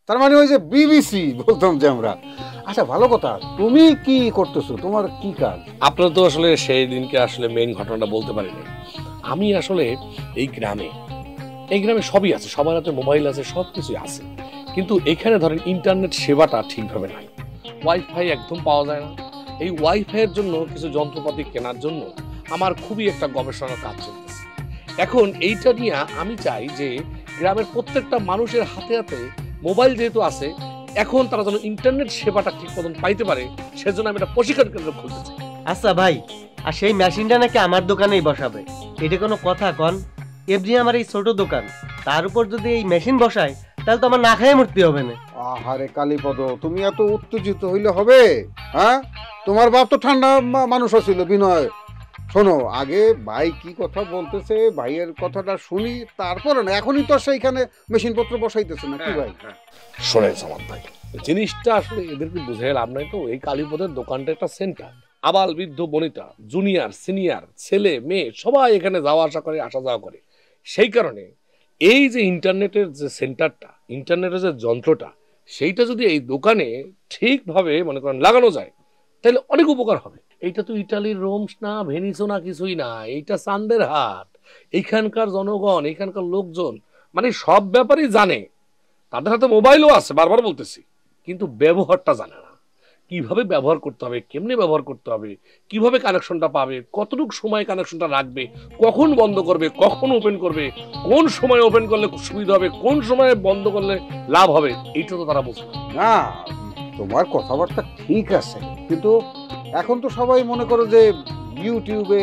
তার মানে ওই যে বিবিসি বলতাম যে আমরা। আচ্ছা ভালো কথা, তুমি কি করতেছো, তোমার কি কাজ? আপনারা তো আসলে সেই দিনকে আসলে মেইন ঘটনাটা বলতে পারিনি। আমি আসলে এই গ্রামে সবই আছে, সবার হাতে মোবাইল আছে, সব কিছুই আছে, কিন্তু এখানে ধরেন ইন্টারনেট সেবাটা ঠিকভাবে নাই, ওয়াইফাই একদম পাওয়া যায় না। এই ওয়াইফাইয়ের জন্য কিছু যন্ত্রপাতি কেনার জন্য আমার খুবই একটা গবেষণার কাজ চলতেছে। এখন এইটা নিয়ে আমি চাই যে গ্রামের প্রত্যেকটা মানুষের হাতে হাতে মোবাইল যেহেতু আছে, এখন তারা যেন ইন্টারনেট সেবাটা ঠিক মতন পাইতে পারে, সেজন্য আমি একটা প্রশিক্ষণ কেন্দ্র খুলতে চাই। আচ্ছা ভাই, আর সেই মেশিনটা নাকি আমার দোকানেই বসাবে, এটা কোনো কথা কন? এফজি আমার এই ছোট দোকান, তার উপর যদি এই মেশিন বসায় তাহলে তো আমার না খেয়ে মরতে হবে না। আহারে কালীপদ, তুমি এত উত্তেজিত হইলে হবে? হ্যাঁ, তোমার বাপ তো ঠান্ডা মানুষ ছিল বিনয়। শোনো, আগে ভাই কি কথা বলতেছে, ভাইয়ের কথাটা শুনি, তারপরে না এখনই তো সেইখানে মেশিনপত্র বসাইতেছে না কি ভাই? শোনেন সামাদ ভাই, জিনিসটা আসলে এদেরকে বুঝে লাভ নাই। তো এই কালীপদের দোকানটা একটা সেন্টার, আবাল বৃদ্ধ বনিতা, জুনিয়র সিনিয়র, ছেলে মেয়ে সবাই এখানে যাওয়া আসা করে, আসা যাওয়া করে। সেই কারণে এই যে ইন্টারনেটের যে সেন্টারটা, ইন্টারনেটের যে যন্ত্রটা, সেইটা যদি এই দোকানে ঠিকভাবে মনে করেন লাগানো যায়, তাহলে অনেক উপকার হবে। এইটা তো ইটালির রোমস না, ভেনিসও না, কিছুই না, এইটা চান্দের হাট। এইখানকার জনগণ, এইখানকার লোকজন মানে সব ব্যাপারই জানে, তাদের হাতে মোবাইলও আছে, বারবার বলতেছি, কিন্তু ব্যবহারটা জানে না। কিভাবে ব্যবহার করতে হবে, কেমনে ব্যবহার করতে হবে, কিভাবে কানেকশনটা পাবে, কতটুকু সময় কানেকশনটা রাখবে, কখন বন্ধ করবে, কখন ওপেন করবে, কোন সময় ওপেন করলে সুবিধা হবে, কোন সময় বন্ধ করলে লাভ হবে, এইটা তো তারা বোঝে না। না, তোমার কথাবার্তা ঠিক আছে, কিন্তু এখন তো সবাই মনে করো যে ইউটিউবে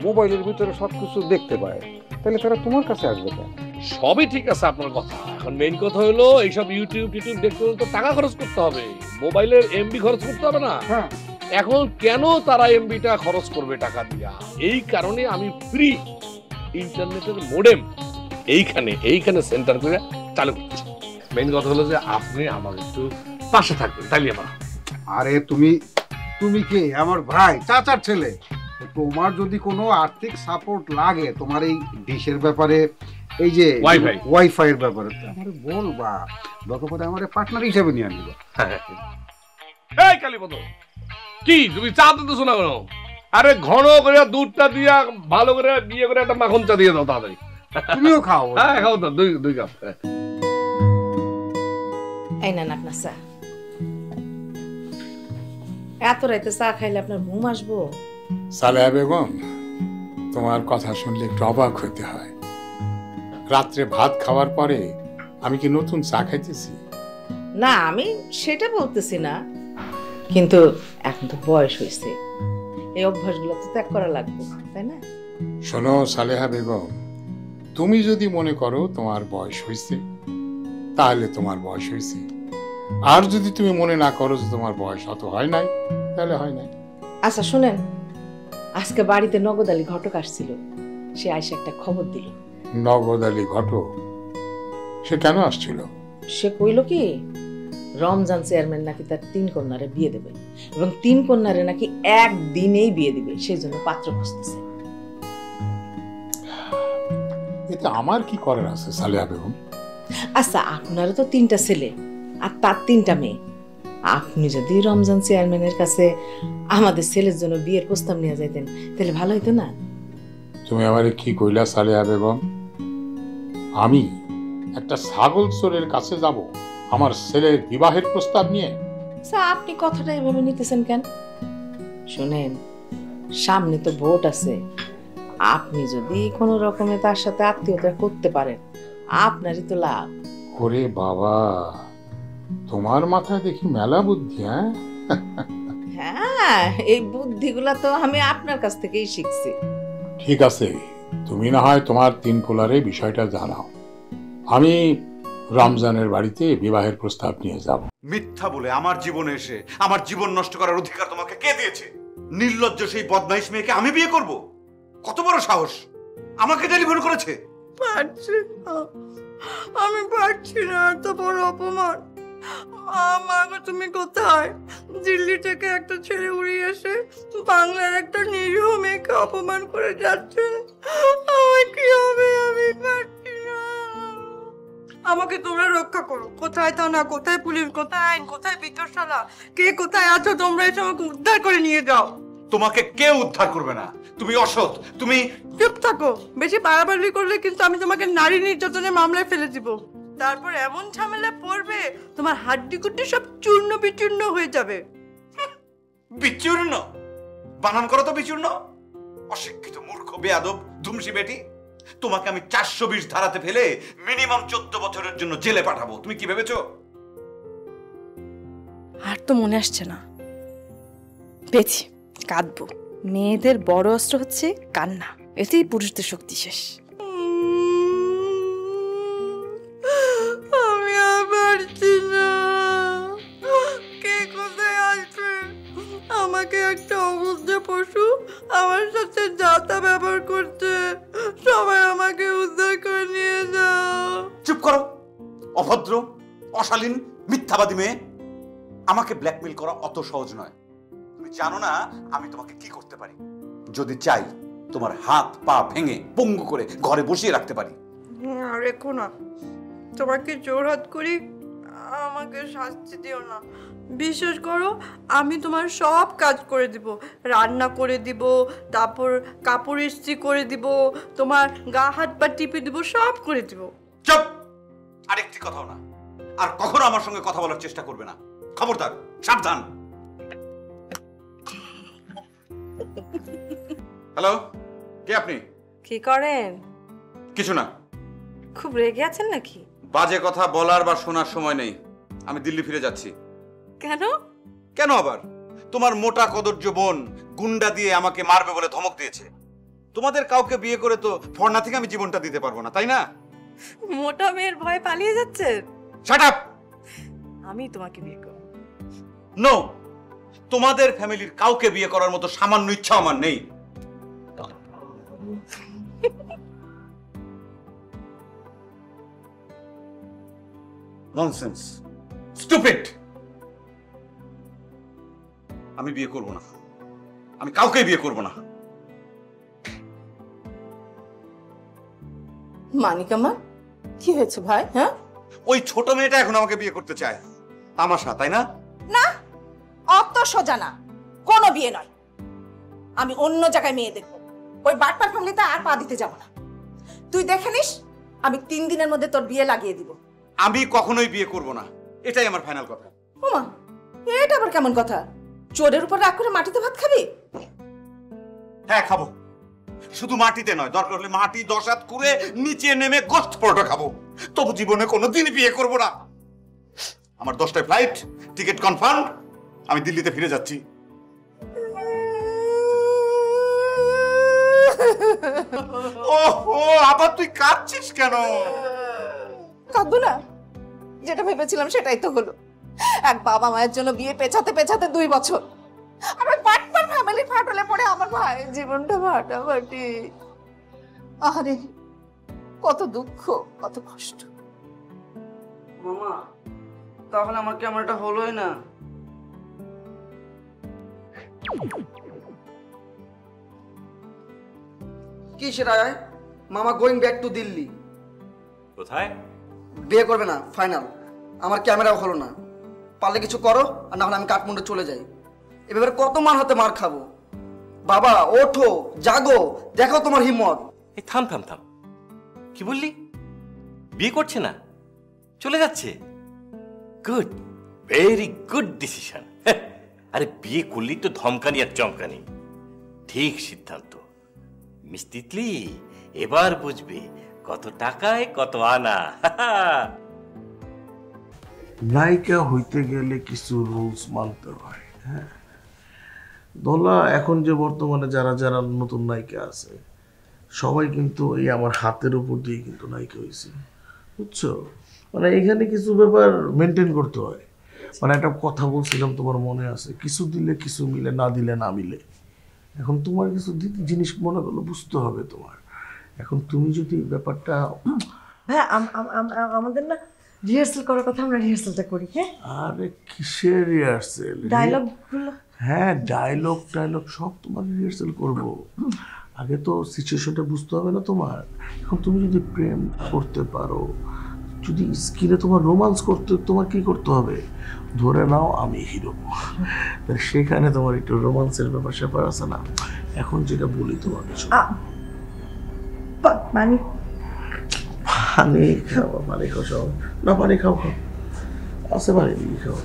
মোবাইলের ভিতরে সবকিছু দেখতে পায়, তাহলে তারা তোমার কাছে আসবে কেন? সবই ঠিক আছে আপনার কথা, এখন মেইন কথা হলো এইসব ইউটিউব দেখতে হলে তো টাকা খরচ করতে হবে, মোবাইলের এমবি খরচ করতে হবে না? হ্যাঁ, এখন কেন তারা এমবিটা খরচ করবে টাকা দিয়া? এই কারণে আমি ফ্রি ইন্টারনেটের মোডেম এইখানে সেন্টার করে চালু করছি। মেইন কথা হলো যে আপনি আমার একটু পাশে থাকবেন, তাইলে আমার। আরে তুমি কি আমার ভাই, চাচার ছেলে, তোমার যদি কোনো আর্থিক সাপোর্ট লাগে তোমার এই ডিশের ব্যাপারে, এই যে ওয়াইফাই এর ব্যাপারে, আমারে বলবা, দরকার পড়ে আমারে পার্টনার হিসেবে নিয়ে আনবা। এই কালীপদ, কি তুমি চা দিতেছো না কেন? আরে ঘন করে দুধটা দিয়া ভালো করে বিয়ে করে একটা মাখন চা দিয়ে দাও তাড়াতাড়ি। তুমিও খাও? হ্যাঁ খাও তো, দুই কাপ। এই না আপনার চা। এত রাতে চা খাইলে আপনার ঘুম আসবো? সালেহা বেগম, তোমার কথা শুনলে একটু অবাক হইতে হয়। রাত্রে ভাত খাওয়ার পরে আমি কি নতুন চা খাইতেছি? না, আমি সেটা বলতেছি না, কিন্তু এখন তো বয়স হয়েছে, এই অভ্যাসগুলো তো ত্যাগ করা লাগবে, তাই না? শোনো সালেহা বেগম, তুমি যদি মনে করো তোমার বয়স হয়েছে, তাহলে তোমার বয়স হয়েছে। আর যদি তুমি মনে না করো যে তোমার বয়স অত হয় নাই, তাহলে হয় নাই। আচ্ছা শুনেন, আজকে বাড়িতে নগদ আলী ঘটক আসছিল, সে আইসা একটা খবর দিল। নগদ আলী ঘটক? সে কেন আসছিল? সে কইল কি, রমজান চেয়ারম্যান নাকি তার 3 কন্যারে বিয়ে দেবে, এবং 3 কন্যারে নাকি একদিনেই বিয়ে দিবে, সেই জন্য পাত্র খুঁজতেছে। এতে আমার কি করার আছে সালেহা বেগম? আচ্ছা, আপনারও তো 3টা ছেলে আর তার 3টা মেয়ে, আপনি যদি রমজান চেয়ারম্যানের কাছে আমাদের ছেলের জন্য বিয়ের প্রস্তাব নিয়ে যাইতেন তাহলে ভালো হইতো না? তুমি আমারে কি কইলা সালেহা বেগম? আমি একটা ছাগল চোরের কাছে যাব আমার ছেলের বিবাহের প্রস্তাব নিয়ে? আচ্ছা, আপনি কথাটা এভাবে নিতেছেন কেন? শুনেন, সামনে তো ভোট আছে, আপনি যদি কোনো রকমে তার সাথে আত্মীয়তা করতে পারেন, আপনারই তো লাভ। ওরে বাবা, তোমার মাথায় দেখি মেলা বুদ্ধি। হ্যাঁ, এই বুদ্ধিগুলা তো আমি আপনার কাছ থেকেই শিখছি। ঠিক আছে, তুমি না হয় তোমার 3 পোলারে বিষয়টা জানাও, আমি রমজানের বাড়িতে বিবাহের প্রস্তাব নিয়ে যাব। মিথ্যা বলে আমার জীবনে এসে আমার জীবন নষ্ট করার অধিকার তোমাকে কে দিয়েছে? নির্লজ্জ সেই বদমাইশ মেয়েকে আমি বিয়ে করব? কত বড় সাহস! আমাকে টেলিফোন করেছে। পারছি না, আমি পারছি না, এত বড় অপমান। আমাকে তুমি কোথায়? দিল্লি থেকে একটা ছেলে উড়িয়ে এসে বাংলার একটা নিরীহ মেয়েকে অপমান করে যাচ্ছে, আমার কি হবে? আমি পারছি না। আমাকে তোমরা রক্ষা করো। কোথায় থানা, কোথায় পুলিশ, কোথায় আইন, কোথায় বিতরশালা, কে কোথায় আছো তোমরা এসে আমাকে উদ্ধার করে নিয়ে যাও। তোমাকে কেউ উদ্ধার করবে না, তুমি অসৎ, তুমি চুপ থাকো, বেশি বাড়াবাড়ি করলে কিন্তু আমি তোমাকে নারী নির্যাতনের মামলায় ফেলে দিব। তারপর এমন ঝামেলা পড়বে তোমার হাড্ডি কুড্ডি সব চূর্ণ বিচূর্ণ হয়ে যাবে। বিচূর্ণ বানান করো তো, বিচূর্ণ। অশিক্ষিত মূর্খ বেয়াদব ধুমসি বেটি, তোমাকে আমি 420 ধারাতে ফেলে মিনিমাম 14 বছরের জন্য জেলে পাঠাবো। তুমি কি ভেবেছো? আর তো মনে আসছে না। পেয়েছি, কাঁদবো। মেয়েদের বড় অস্ত্র হচ্ছে কান্না, এতেই পুরুষদের শক্তি শেষ। আমি আর পারছি না। কে কোথায় আসবে? আমাকে একটা অবুদ্ধ পশু আমার সাথে যাতা ব্যবহার করছে। সবাই আমাকে উদ্ধার করে নিয়ে যাও। চুপ করো, অভদ্র, অশালীন, মিথ্যাবাদী মেয়ে। আমাকে ব্ল্যাকমেল করা অত সহজ নয়। তুমি জানো না আমি তোমাকে কি করতে পারি। যদি চাই তোমার হাত পা ভেঙে পঙ্গু করে ঘরে বসিয়ে রাখতে পারি। আর রেখো না, তোমাকে জোরহাত করি, আমাকে শাস্তি দিও না। বিশ্বাস করো, আমি তোমার সব কাজ করে দিব, রান্না করে দিব, তারপর কাপড় ইস্ত্রি করে দিব, তোমার গা হাত পা টিপে দিব, সব করে দিব। চুপ! আরেকটি কথাও না, আর কখনো আমার সঙ্গে কথা বলার চেষ্টা করবে না। খবরদার, সাবধান। হ্যালো, কে আপনি? কি করেন? কিছু না। খুব রেগে আছেন নাকি? বাজে কথা বলার বা শোনার সময় নেই। আমি দিল্লি ফিরে যাচ্ছি। কেন? কেন আবার? তোমার মোটা কদর্য বোন গুন্ডা দিয়ে আমাকে মারবে বলে ধমক দিয়েছে। তোমাদের কাউকে বিয়ে করে তো ফর্না থেকে আমি জীবনটা দিতে পারবো না, তাই না? মোটা মেয়ের ভয় পালিয়ে যাচ্ছেন? Shut up! আমি তোমাকে বিয়ে করব। নো, তোমাদের ফ্যামিলির কাউকে বিয়ে করার মতো সামান্য ইচ্ছা আমার নেই। Nonsense, stupid. আমি বিয়ে করব না, আমি কাউকে বিয়ে করব না। মানিক আমার কি হয়েছে ভাই? হ্যাঁ, ওই ছোট মেয়েটা এখন আমাকে বিয়ে করতে চায়। তামাশা, তাই না? না, অত সোজা না, কোনো বিয়ে নয়। আমি অন্য জায়গায় মেয়ে দেখবো, ওই বাটপার ফ্যামিলিতে আর পা দিতে যাব না। তুই দেখে নিস, আমি 3 দিনের মধ্যে তোর বিয়ে লাগিয়ে দিব। আমি কখনোই বিয়ে করব না, এটাই আমার ফাইনাল কথা। ওমা, এটা আবার কেমন কথা? চোরের উপর রাগ করে মাটিতে ভাত খাবি? হ্যাঁ, খাবো। শুধু মাটিতে নয়, দরকার হলে মাটি 10 হাত করে নিচে নেমে গোস্ত পরোটা খাবো। তবু জীবনে কোনোদিন বিয়ে করব না। আমার 10টায় ফ্লাইট, টিকিট কনফার্ম। আমি দিল্লিতে ফিরে যাচ্ছি। ওহো, আবার তুই কাঁদছিস কেন? কাঁদবো না? যেটা ভেবেছিলাম সেটাই তো হলো। এক বাবা মায়ের জন্য বিয়ে পেছাতে পেছাতে 2 বছর, আমার বাটপার ফ্যামিলি ফাটলে পড়ে আমার ভাইয়ের জীবনটা ফাটাফাটি। আরে কত দুঃখ, কত কষ্ট। মামা, তাহলে আমার ক্যামেরাটা হলোই না। কি সেটা? মামা গোয়িং ব্যাক টু দিল্লি। কোথায়? বিয়ে করবে না, ফাইনাল। আমার ক্যামেরাও হলো না। পারলে কিছু করো, আর না হলে আমি কাঠমান্ডু চলে যাই। এভাবে কত মার হাতে মার খাবো? বাবা ওঠো, জাগো, দেখো তোমার হিম্মত। এই থাম থাম থাম, কি বললি? বিয়ে করছে না, চলে যাচ্ছে? Good, very good decision. আরে বিয়ে করলি তো ধমকানি আর চমকানি, ঠিক সিদ্ধান্ত। মিস্তিতলি এবার বুঝবে কত টাকায় কত আনা। নায়িকা হইতে গেলে কিছু রুলস মানতে হয়। হ্যাঁ, দোলা এখন যে বর্তমানে যারা যারা নতুন নায়িকা আছে সবাই কিন্তু এই আমার হাতের উপর দিয়ে কিন্তু নায়িকা হয়েছে, বুঝছো? মানে এখানে কিছু ব্যাপার মেনটেন করতে হয়। মানে একটা কথা বলছিলাম, তোমার মনে আছে, কিছু দিলে কিছু মিলে, না দিলে না মিলে। এখন তোমার কিছু জিনিস মনে করলো বুঝতে হবে তোমার। এখন তুমি যদি ব্যাপারটা, হ্যাঁ আমাদের না রিহার্সাল করার কথা, আমরা রিহার্সালটা করি। হ্যাঁ, আরে কিসের রিহার্সাল? ডায়লগগুলো, হ্যাঁ ডায়লগ সব তোমার রিহার্সাল করবো। আগে তো সিচুয়েশনটা বুঝতে হবে না তোমার? এখন তুমি যদি প্রেম করতে পারো, যদি স্ক্রিনে তোমার রোমান্স করতে তোমার কি করতে হবে, ধরে নাও আমি হিরো, সেখানে তোমার একটু রোমান্সের ব্যাপার স্যাপার আছে না। এখন যেটা বলি তোমাকে, মানে পানি খাও, পানি খাও সব না, পানি খাও খাও আছে, পানি দিয়ে খাও।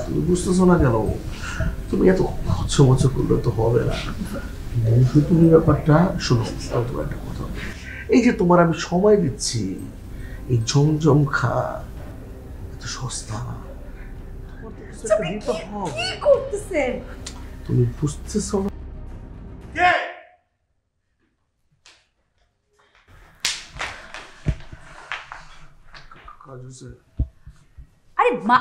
তুমি বুঝতেছো না কেন? তুমি এত হচ্ছ করলে তো হবে না। তুমি ব্যাপারটা শোনো, তোমার একটা কথা, এই যে তোমার আমি সময় দিচ্ছি, এই জমজম খা এত সস্তা না, তুমি বুঝতেছো না? আরে মা,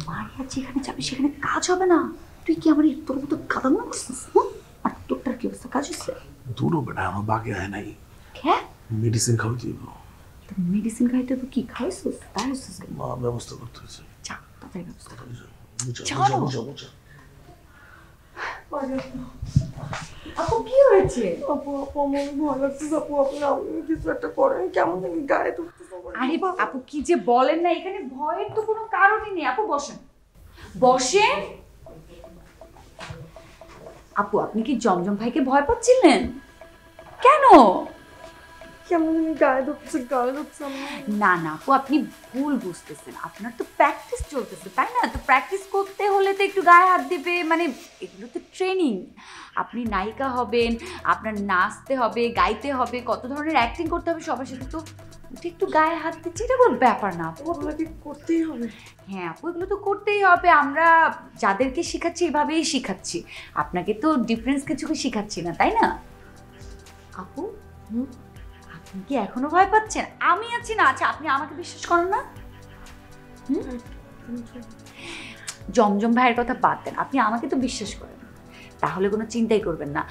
মারিয়া যেখানে যাবে সেখানে কাজ হবে না। তুই কি আমার তোর মতো গাদা মনে করছিস? আর তোরটার কি অবস্থা, কাজ হচ্ছে? দূরও বেটা, আমার বাকি হয় নাই। হ্যাঁ, মেডিসিন খাওয়াই দিব। মেডিসিন খাইতে তো কি খাওয়াইছিস? তাই হচ্ছিস মা ব্যবস্থা করতে হয়েছে। যা তাড়াতাড়ি ব্যবস্থা কর। আপু কি হয়েছে? আপু আমার ভয় লাগতেছে। আপু আপনি কিছু একটা করেন, কেমন গায়ে ধরতেছে। আরে আপু কি যে বলেন না, এখানে ভয়ের তো কোনো কারণই নেই। আপু বসেন বসেন। আপু আপনি কি জমজম ভাইকে ভয় পাচ্ছিলেন কেন? কেমন গায়ে ধরতেছে, গায়ে ধরতেছে। না না আপু, আপনি ভুল বুঝতেছেন। আপনার তো প্র্যাকটিস চলতেছে, তাই না? তো প্র্যাকটিস করতে হলে তো একটু গায়ে হাত দিবে, মানে এগুলো তো ট্রেনিং। আপনি নায়িকা হবেন, আপনার নাচতে হবে, গাইতে হবে, কত ধরনের অ্যাক্টিং করতে হবে সবার সাথে, তো একটু গায়ে হাত দিচ্ছে, এটা কোনো ব্যাপার না। ওগুলোকে করতেই হবে। হ্যাঁ আপু, এগুলো তো করতেই হবে। আমরা যাদেরকে শেখাচ্ছি এভাবেই শেখাচ্ছি, আপনাকে তো ডিফারেন্স কিছু শেখাচ্ছি না, তাই না আপু? আপনি কি এখনো ভয় পাচ্ছেন? আমি আছি না। আচ্ছা আপনি আমাকে বিশ্বাস করেন না? জমজম ভাইয়ের কথা বাদ দেন, আপনি আমাকে তো বিশ্বাস করেন, তাহলে কোনো চিন্তাই করবেন না।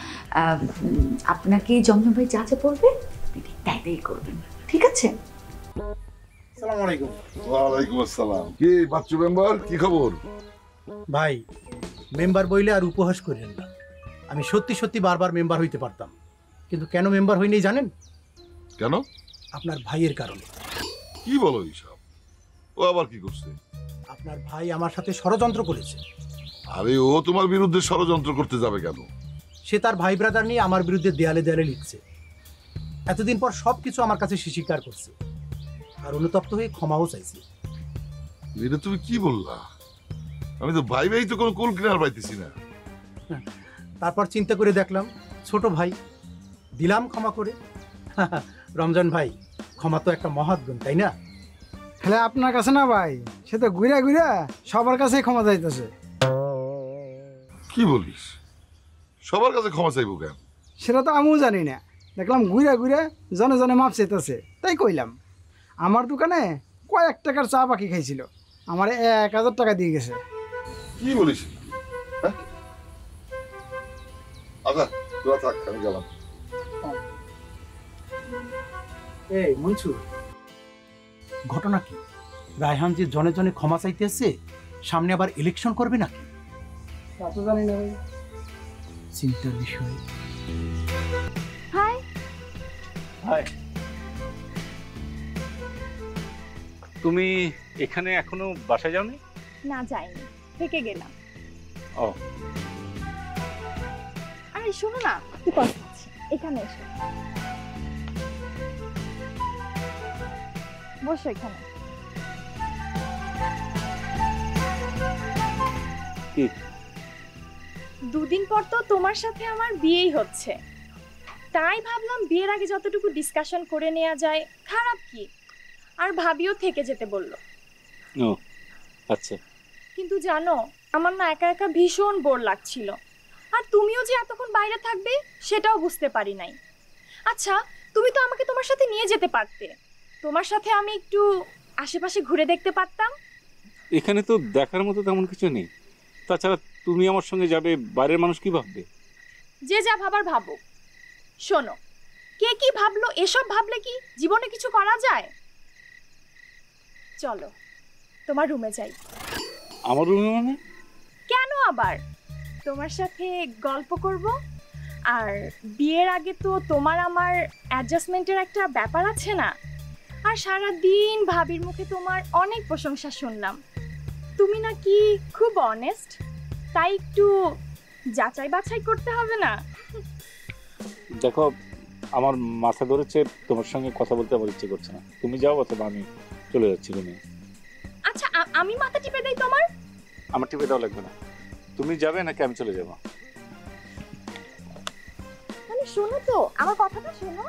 আপনাকে জমজম ভাই যা যা বলবে তাই তাই করবেন, ঠিক আছে? আসসালামু আলাইকুম। ওয়ালাইকুম আসসালাম। কি বাচ্চু মেম্বার, কি খবর? ভাই, মেম্বার বইলে আর উপহাস করেন না। আমি সত্যি সত্যি বারবার মেম্বার হইতে পারতাম, কিন্তু কেন মেম্বার হইনি জানেন? কেন? আপনার ভাইয়ের কারণে। কি বলো এইসব? ও আবার কি করছে? আপনার ভাই আমার সাথে ষড়যন্ত্র করেছে। আরে ও তোমার বিরুদ্ধে ষড়যন্ত্র করতে যাবে কেন? সে তার ভাই ব্রাদার নিয়ে আমার বিরুদ্ধে দেয়ালে দেয়ালে লিখছে। এতদিন পর সবকিছু আমার কাছে সে স্বীকার করছে, আর অনুতপ্ত হয়ে ক্ষমাও চাইছে। এটা তুমি কি বললা? আমি তো ভাই ভাই তো কোনো কুল কিনার পাইতেছি না। তারপর চিন্তা করে দেখলাম ছোট ভাই, দিলাম ক্ষমা করে। রমজান ভাই, ক্ষমা তো একটা মহৎ গুণ, তাই না? হ্যাঁ আপনার কাছে না ভাই, সে তো ঘুরা ঘুরা সবার কাছে ক্ষমা চাইতেছে। কি বলিস? সবার কাছে ক্ষমা চাইবো কেন? সেটা তো আমিও জানি না, দেখলাম ঘুরা ঘুরা জনে জনে মাপ চাইতেছে, তাই কইলাম। আমার দোকানে কয়েক টাকার চা বাকি খাইছিল, আমার 1000 টাকা দিয়ে গেছে। কি বলিস? আচ্ছা তোরা থাক, আমি গেলাম। এই মনসুর, ঘটনা কি? রায়হান যে জনে জনে ক্ষমা চাইতেছে, সামনে আবার ইলেকশন করবে নাকি? তা তো জানি না ভাই, চিন্তার বিষয়। High high. তুমি এখানে এখনো বাসায় যাওনি? না যাইনি, থেকে গেলাম। ও আরে শোনো না, তুই কথা আছে, এখানে এসো, বসো এখানে। কি? দুদিন পর তো তোমার সাথে আমার বিয়েই হচ্ছে, তাই ভাবলাম বিয়ের আগে যতটুকু ডিসকাশন করে নেওয়া যায়, খারাপ কি? আর ভাবিও থেকে যেতে বলল। ও আচ্ছা। কিন্তু জানো, আমার না একা একা ভীষণ বোর লাগছিল, আর তুমিও যে এতক্ষণ বাইরে থাকবে সেটাও বুঝতে পারি নাই। আচ্ছা, তুমি তো আমাকে তোমার সাথে নিয়ে যেতে পারতে, তোমার সাথে আমি একটু আশেপাশে ঘুরে দেখতে পারতাম। এখানে তো দেখার মতো তেমন কিছু নেই, তাছাড়া তুমি আমার সঙ্গে যাবে, বাইরের মানুষ কি ভাববে? যে যা ভাবার ভাবুক। শোনো, কে কি ভাবলো এসব ভাবলে কি জীবনে কিছু করা যায়? চলো তোমার রুমে যাই। আমার রুমে মানে? কেন আবার, তোমার সাথে গল্প করব। আর বিয়ের আগে তো তোমার আমার অ্যাডজাস্টমেন্টের একটা ব্যাপার আছে না। আর সারা দিন ভাবির মুখে তোমার অনেক প্রশংসা শুনলাম, তুমি নাকি খুব অনেস্ট, তাই একটু যাচাই বাছাই করতে হবে না? দেখো, আমার মাথা ধরেছে, তোমার সঙ্গে কথা বলতে আমার ইচ্ছে করছে না। তুমি যাও অথবা আমি চলে যাচ্ছি রুমে। আচ্ছা আমি মাথা টিপে দেই তোমার? আমার টিপে দেওয়া লাগবে না, তুমি যাবে নাকি আমি চলে যাবো? মানে শোনো তো, আমার কথাটা শোনো।